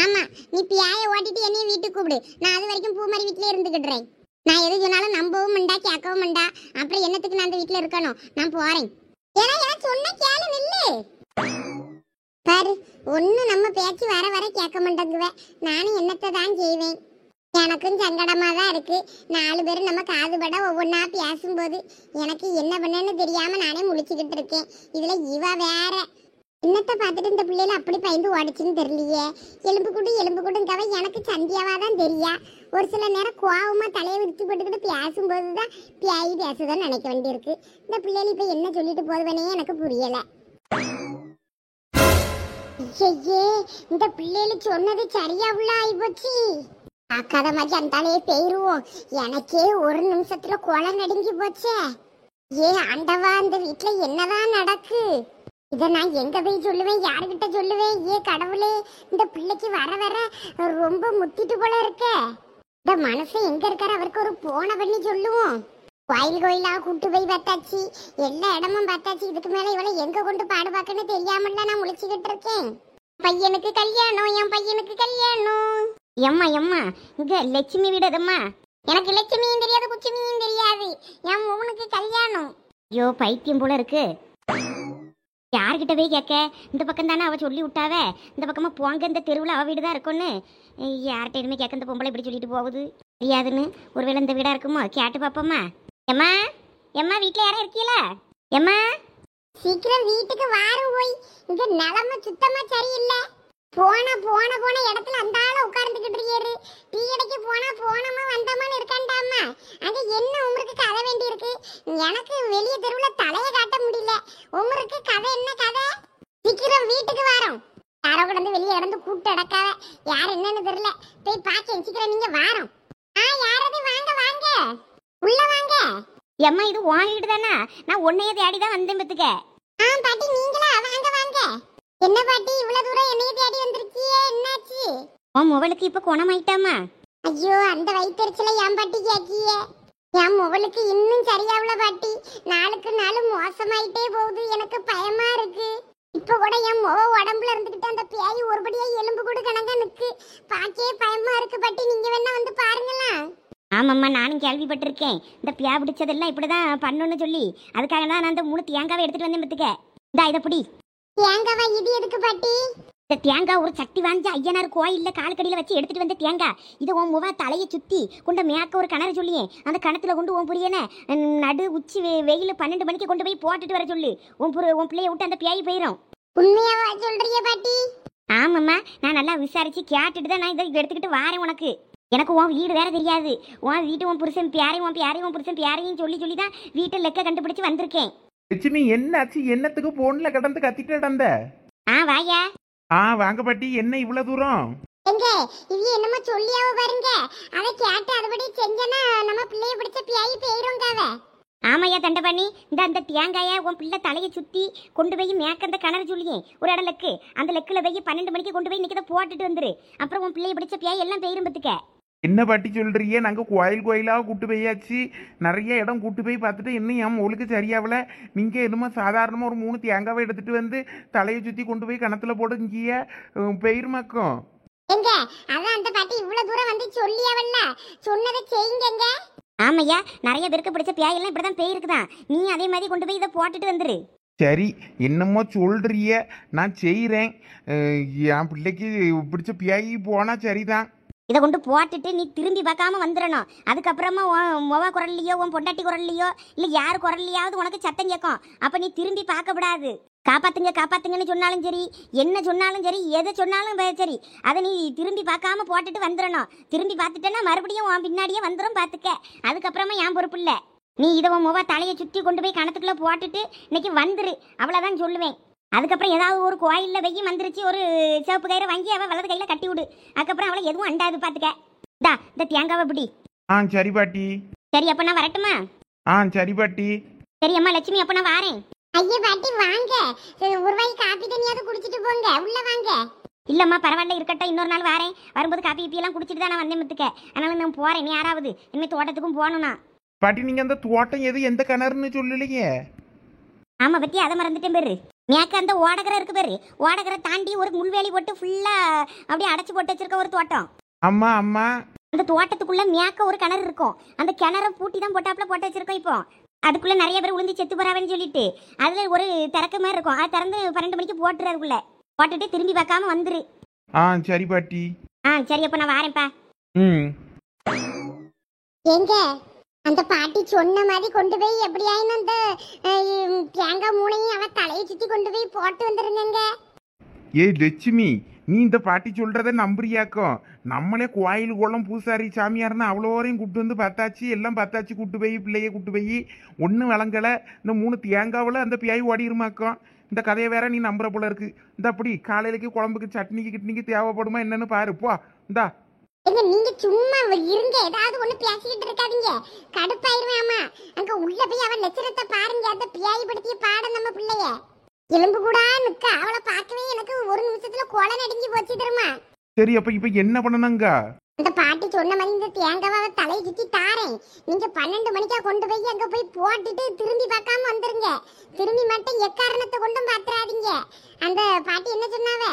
ஆமா, நீ பியாய ஓட்டிட்டு என்னைய வீட்டுக்கு கூப்பிடு. நான் அது வரைக்கும் பூமாரி வீட்லயே இருந்துக்கிடுறேன். நான் எது சொன்னாலும் நம்பவும் மண்டா கேட்கவும் மண்டா. அப்புறம் என்னத்துக்கு நான் அந்த வீட்ல இருக்கணும்? நான் போறேன். ஏன்னா எனக்கு சொன்ன கேளு நில்லு. பாரு, ஒண்ணு நம்ம பேச்சு வர வர கேட்க மாட்டேங்குவே. நானும் என்னத்தை தான் செய்வேன். எனக்கும் சங்கடமா தான் இருக்கு. 4 பேரும் நம்ம காதுபட ஒவ்வொன்றா பேசும்போது எனக்கு என்ன பண்ணேன்னு தெரியாம நானே முழிச்சுக்கிட்டு இருக்கேன். இதுல இவ வேற என்னத்தை பார்த்துட்டு இந்த பிள்ளைல அப்படி பயந்து ஓடிச்சுன்னு தெரியலையே. எலும்பு கூடுங்கவ எனக்கு சந்தியாவா தான் தெரியா. ஒரு சில நேரம் கோவமா தலையை விரிச்சு போட்டுக்கிட்டு பேசும்போதுதான் பியாயி பேசுதான்னு நினைக்க வேண்டியிருக்கு. இந்த பிள்ளைல இப்ப என்ன சொல்லிட்டு போதுவனே எனக்கு புரியல. ஐயே, இந்த பிள்ளைல சொன்னது சரியா உள்ள ஆயிப்போச்சு. அக்காத மாதிரி அந்தாலே போயிருவோம். எனக்கே ஒரு நிமிஷத்துல கொலை நடுங்கி போச்சே. ஏ ஆண்டவா, இந்த வீட்டுல என்னதான் நடக்கு? இத நான் எங்க போய் சொல்லுவேன், யாருகிட்ட சொல்லுவேன்? ஏ கடவுளே, இந்த பிள்ளைக்கு வர வர ரொம்ப முத்திட்டு போல இருக்க. இந்த மனசு எங்க இருக்காரு, அவருக்கு ஒரு போனை பண்ணி சொல்லுவோம். கோயிலா கூட்டு போய் பார்த்தாச்சு, எல்லா இடமும் பார்த்தாச்சு. இதுக்கு மேல இவளை எங்க கொண்டு பாடுபாக்குன்னு தெரியாமல நான் முழிச்சுக்கிட்டு இருக்கேன். பையனுக்கு கல்யாணம், என் பையனுக்கு கல்யாணம். எம்மா இங்க லட்சுமி வீடுதம்மா. எனக்கு லட்சுமியும் தெரியாது, குச்சுமியும் தெரியாது. என் மகனுக்கு கல்யாணம். ஐயோ, பைத்தியம் போல இருக்கு. யார்கிட்ட போய் கேட்க? இந்த பக்கம் தானே அவ சொல்லி விட்டாவ. இந்த பக்கமா போங்க, இந்த தெருவில் அவ வீடு தான் இருக்கும்னு. யார்கிட்ட இனிமே கேட்க? இந்த பொம்பளை இப்படி சொல்லிட்டு போகுது தெரியாதுன்னு. ஒருவேளை இந்த வீடா இருக்குமோ? கேட்டு பாப்போம்மா. எம்மா வீட்டுல யாரும் இருக்கீங்களா? எம்மா சீக்கிரம் வீட்டுக்கு வாரும். போய் இங்க நிலமை சுத்தமா சரியில்லை. போன இடத்துல அந்த ஆள உட்கார்ந்துகிட்டு இருக்காரு. டீ அடைக்கு போனமா வந்தமான்னு இருக்காண்டாமா. அங்க என்ன உங்களுக்கு கதை வேண்டி இருக்கு? எனக்கு வெளிய தெருவுல தலைய காட்ட முடியல. உங்களுக்கு கதை என்ன கதை? சீக்கிரம் வீட்டுக்கு வரோம். யாரோ கிடந்து வெளியே இடந்து கூப்பிட்டு அடக்காவ. யார் என்னன்னு தெரியல. போய் பாக்கேன். சீக்கிரம் நீங்க வாரோம். யாராவது வாங்க உள்ள வாங்க. எம்மா, இது உன் வீடு தானே? நான் உன்னைய தேடிதான் வந்தேன் பத்துக்க. பாட்டி நீங்களா? வாங்க. என்ன பாட்டி இவ்வளவு தூரம் என்னைய தேடி வந்திருக்கியே, என்னாச்சு? உன் மொபைலுக்கு இப்ப குணமாயிட்டாமா? ஐயோ, அந்த வயிற்றுல என் பாட்டி கேக்கியே. என் மொபைலுக்கு இன்னும் சரியாவல பாட்டி. நாளுக்கு நாள் மோசமாயிட்டே போகுது. எனக்கு பயமா இருக்கு. இப்ப கூட என் உடம்புல இருந்துகிட்டு அந்த பேய் ஒருபடியா எலும்பு கூட கணக்கா நிக்கு. பாக்கே பயமா இருக்கு பாட்டி. நீங்க வேணா வந்து பாருங்களா? ஆமாம்மா, நானும் கேள்விப்பட்டிருக்கேன். இந்த பியா பிடிச்சதெல்லாம் இப்படிதான் பண்ணணும்னு சொல்லி. அதுக்காக தான் நான் அந்த 3 தேங்காவை எடுத்துட்டு வந்தேன் பத்துக்க. இதை பிடி. தேங்காவா? இது எதுக்கு பாட்டி? இந்த தேங்காய் ஒரு சட்டி வாங்கி ஐயனார் கோயில்ல காலுக்கடியில வச்சு எடுத்துட்டு வந்த தேங்காய். இதை உன் முவா தலையை சுத்தி கொண்ட மேக்க ஒரு கிணறு சொல்லியே. அந்த கிணத்துல கொண்டு உன் புரியன நடு உச்சி வெயில 12 மணிக்கு கொண்டு போய் போட்டுட்டு வர சொல்லு. உன் பிள்ளைய விட்டு அந்த பியாயி போயிடும். உண்மையாவா சொல்றிய பாட்டி? ஆமாம்மா, நான் நல்லா விசாரிச்சு கேட்டுட்டு தான் நான் இதை எடுத்துக்கிட்டு வாரேன். உனக்கு எனக்கு உன் வீடு வேற தெரியாது. உன் வீட்டு உன் புருஷன் பியாரையும் சொல்லி தான் வீட்டை லெக்க கண்டுபிடிச்சு வந்திருக்கேன். லட்சுமி, என்னாச்சு? என்னத்துக்கு போன்ல கடந்து கத்திட்டு கிடந்த? வாயா. வாங்க பாட்டி. என்ன இவ்வளவு தூரம்? எங்க இது என்னமா சொல்லியாவ பாருங்க. அதை கேட்டு அதுபடி செஞ்சனா நம்ம பிள்ளைய பிடிச்ச பியாயி போயிருங்காவ. ஆமையா தண்டை பண்ணி அந்த தேங்காய உன் பிள்ளை தலையை சுத்தி கொண்டு போய் மேக்க அந்த கிணறு சொல்லியே ஒரு இடம் லெக்கு. அந்த லெக்குல போய் 12 மணிக்கு கொண்டு போய் இன்னைக்கு போட்டுட்டு வந்துரு. அப்புறம் உன் பிள்ளைய பிடிச்ச பியாய் எல்லாம் போயிரும் பத்துக்க. என்ன பாட்டி சொல்றீங்க? நாங்க கோயிலாக கூட்டு போயாச்சு. நிறைய இடம் கூட்டு போய் பார்த்துட்டு இன்னும் என் மொழுக்கு சரியாவல. நீங்க என்னமோ சாதாரணமா ஒரு 3 தேங்காவை எடுத்துட்டு வந்து தலையை சுத்தி கொண்டு போய் கணத்துல போட்டு இங்கேயே பெயர்மாக்கும். எங்க அதான் அந்த பாட்டி இவ்வளவு தூரம் வந்து சொல்லியாவல்ல, சொன்னதை செய்யுங்க. ஆமையா, நிறைய பேருக்கு பிடிச்ச பியாய் எல்லாம் இப்படிதான் போயிருக்குதான். நீ அதே மாதிரி கொண்டு போய் இதை போட்டுட்டு வந்துரு. சரி, என்னமோ சொல்றிய, நான் செய்கிறேன். என் பிள்ளைக்கு பிடிச்ச பியாயி போனா சரிதான். இதை கொண்டு போட்டுட்டு நீ திரும்பி பார்க்காம வந்துடணும். அதுக்கப்புறமா உன் மொவ குரல்லையோ உன் பொண்டாட்டி குரல்லையோ இல்லை யார் குரல்லையாவது உனக்கு சத்தம் கேட்கும். அப்போ நீ திரும்பி பார்க்கப்படாது. காப்பாத்துங்கன்னு சொன்னாலும் சரி, என்ன சொன்னாலும் சரி, எதை சொன்னாலும் சரி, அதை நீ திரும்பி பார்க்காம போட்டுட்டு வந்துடணும். திரும்பி பார்த்துட்டேன்னா மறுபடியும் உன் பின்னாடியே வந்துடும் பார்த்துக்க. அதுக்கப்புறமா என் பொறுப்பு இல்லை. நீ இதை உன் மொவ தலையை சுற்றி கொண்டு போய் கணத்துக்குள்ளே போட்டுட்டு இன்னைக்கு வந்துரு. அவ்வளோதான் சொல்லுவேன். அதுக்கப்புறம் ஏதாவது ஒரு கோயிலில் வெய்ய வந்துருச்சு, ஒரு சிவப்பு கயிறை வாங்கி அவள் வலது கையில் கட்டி விடு. அதுக்கப்புறம் அவளை எதுவும் அண்டாது பார்த்துக்க. இந்த தேங்காவை பிடி. சரி பாட்டி. சரி அப்ப நான் வரட்டுமா? சரி பாட்டி. சரி அம்மா லட்சுமி அப்ப நான் வாரேன். ஐயா பாட்டி வாங்க, ஒரு வாய் காபி தண்ணியாவது குடிச்சிட்டு போங்க, உள்ள வாங்க. இல்லம்மா பரவாயில்ல இருக்கட்டும், இன்னொரு நாள் வாரேன். வரும்போது காபி இப்பி எல்லாம் குடிச்சிட்டு தான் நான் வந்தேன் முத்துக்க. அதனால நான் போறேன். நீ யாராவது இனிமே தோட்டத்துக்கும் போகணும்னா. பாட்டி நீங்க அந்த தோட்டம் எது எந்த கிணறுன்னு சொல்லலையே. ஆமா பத்தி அதை மறந்துட்டேன் பேரு. மேக்க அந்த ஓடகரை இருக்கு பேரு, ஓடகரை தாண்டி ஒரு முள்வேலி போட்டு ஃபுல்லா அப்படியே அடைச்சு போட்டு வச்சிருக்க ஒரு தோட்டம். அம்மா அம்மா அந்த தோட்டத்துக்குள்ள மேக்க ஒரு கிணறு இருக்கும். அந்த கிணற பூட்டி தான் போட்டாப்புல போட்டு வச்சிருக்கோம். இப்போ அதுக்குள்ள நிறைய பேர் விழுந்து செத்து போறாவேன்னு சொல்லிட்டு அதுல ஒரு திறக்க மாதிரி இருக்கும். அது திறந்து 12 மணிக்கு போட்டுரு, அதுக்குள்ள போட்டுட்டு திரும்பி பார்க்காம வந்துரு. சரி பாட்டி. சரி அப்ப நான் வாரேன்ப்பா. எங்க அந்த பாட்டி சொன்ன மாதிரி கொண்டு போய் எப்படியாயினும் அந்த தேங்காய் மூணையும் அவ தலையை சுத்தி கொண்டு போய் போட்டு வந்துருங்க. ஏய் லட்சுமி, நீ இந்த பாட்டி சொல்றத நம்புறியாக்கும்? நம்மளே கோயில் குளம் பூசாரி சாமியார்னு அவ்வளோரையும் கூட்டு வந்து பார்த்தாச்சு, எல்லாம் பார்த்தாச்சு, கூட்டு போய் பிள்ளைய கூட்டு போய் ஒன்றும் விளங்கலை. இந்த 3 தேங்காவில் அந்த பியாய் ஓடிருமாக்கும். இந்த கதையை வேற நீ நம்புற போல இருக்கு. இந்த அப்படி காலையிலக்கு குழம்புக்கு சட்னிக்கு கிட்னிக்கு தேவைப்படுமா என்னன்னு பாரு போ. இந்தா எங்க நீங்க சும்மா இருங்க, ஏதாவது ஒண்ணு பேசிக்கிட்டு இருக்காதீங்க, கடுப்பாயிருவேன். ஆமா அங்க உள்ள போய் அவன் லட்சணத்தை பாருங்க. அந்த பியாய் படுத்திய பாடம் நம்ம பிள்ளைய எலும்பு கூட நிக்க அவளை பார்க்கவே எனக்கு ஒரு நிமிஷத்துல கொலை நடுங்கி போச்சு தெரியுமா. சரி அப்ப இப்ப என்ன பண்ணணுங்க? அந்த பாட்டி சொன்ன மாதிரி இந்த தேங்காவை தலையை சுத்தி தாரேன். நீங்க 12 மணிக்கா கொண்டு போய் அங்க போய் போட்டுட்டு திரும்பி பார்க்காம வந்துருங்க. திரும்பி மட்டும் எக்காரணத்தை கொண்டும் பாத்துறாதீங்க. அந்த பாட்டி என்ன சொன்னாவ,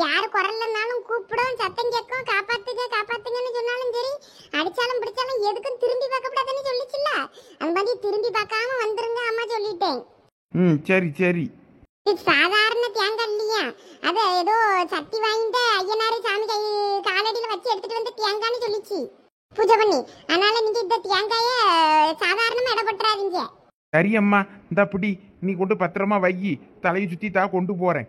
யாரு குரல்லனாலும் கூப்பிடும், சத்தம் கேட்கும், காப்பாத்துங்க காப்பாத்துங்கன்னு சொன்னாலும் சரி, அடிச்சாலும் பிடிச்சாலும் எதுக்கும் திரும்பி பார்க்க கூடாதுன்னு சொல்லிச்சுல்ல, அந்த மாதிரி திரும்பி பார்க்காம வந்துருங்க அம்மா சொல்லிட்டேன். சரி சரி. இது சாதாரண தேங்காய் இல்லையா, அது ஏதோ சக்தி வாய்ந்த ஐயனாரு சாமி காலடியில வச்சு எடுத்துட்டு வந்து தேங்காய்னு சொல்லிச்சு பூஜை பண்ணி. அதனால நீங்க இந்த தேங்காய சாதாரணமா இடப்பட்டுறாதீங்க. சரி அம்மா, இந்த அப்படி நீ கொண்டு பத்திரமா வை, தலையை சுத்தி கொண்டு போறேன்.